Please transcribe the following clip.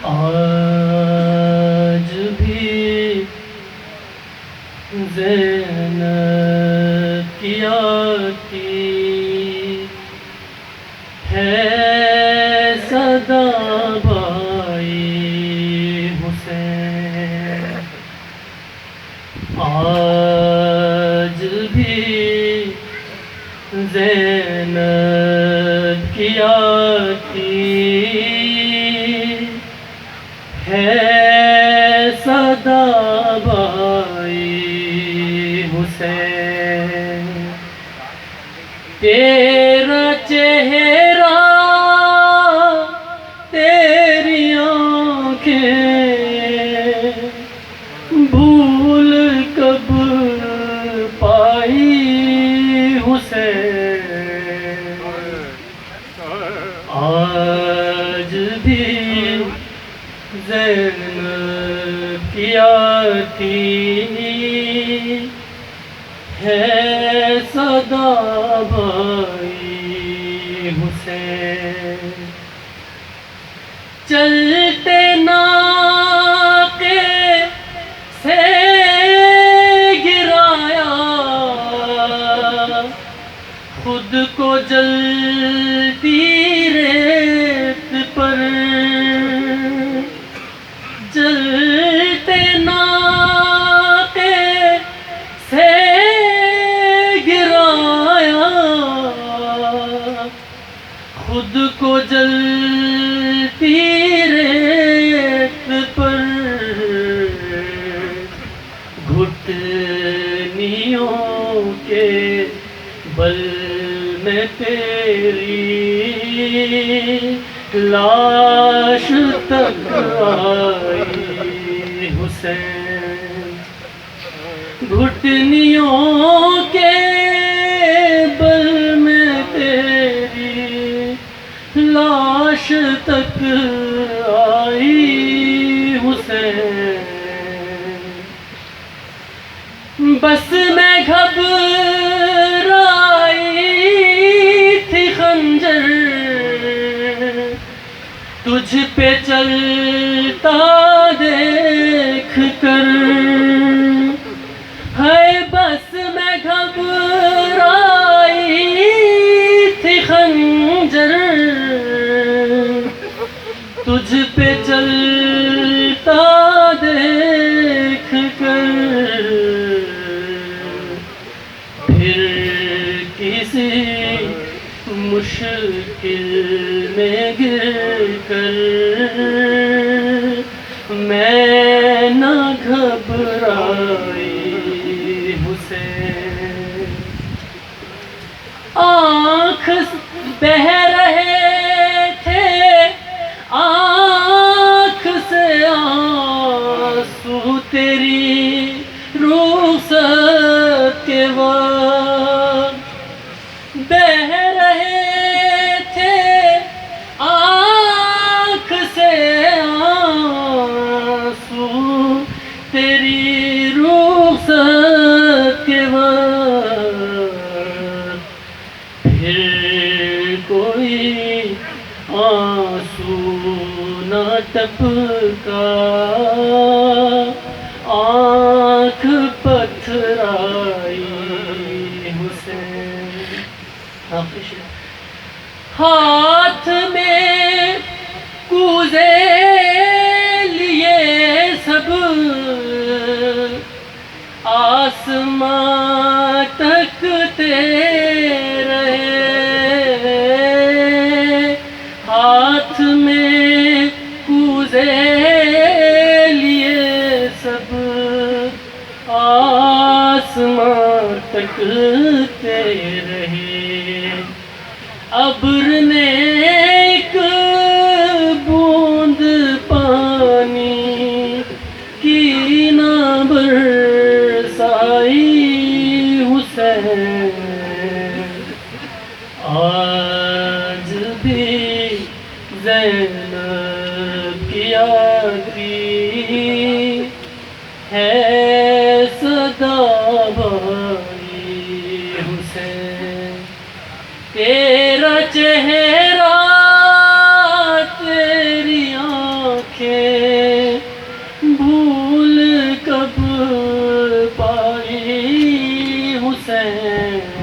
آج بھی زینب کی آتی ہے صدا بھائی حسین، آج بھی زینب کی آتی ہے صدا بھائی حسین، تیرا چہرہ تیری آنکھیں بھول کب پائی حسین، آج بھی زینب کی آتی ہے صدا بھائی حسین، چلتے ناقے سے گرایا خود کو جلتی ریت پر، جلتے ناقے سے گرایا خود کو جلتی ریت پر، گھٹنیوں کے بل میں تیری لاش تک آئی حسین، گھٹنیوں کے بل میں تیری لاش تک آئی حسین، بس میں گھبرائی تھی خنجر تجھ پہ چلتا دیکھ کر، ہے بس میں گھبرائی تھی خنجر تجھ پہ چلتا دیکھ کر، پھر کسی مشکل میں گر کر میں نہ گھبرائی حسین، آنکھ بہہ رہے تھے آنکھ سے آنسو تیری رخصت کے وقت، بہہ رہے تھے آنکھ سے آنسو تیری رخصت کے وقت، پھر کوئی آنسو نہ ٹپکا آنکھ پتھرائی حسین، ہاتھ میں کوزے لیے سب آسمان تکتے رہے، ہاتھ میں کوزے لیے سب آسمان تکتے رہے، ابر نے ایک بوند پانی کی نہ برسائی حسین، آج بھی زینب کی آتی ہے صدا بھائی حسین، تیرا چہرہ تیری آنکھیں کے بھول کب پائی حسین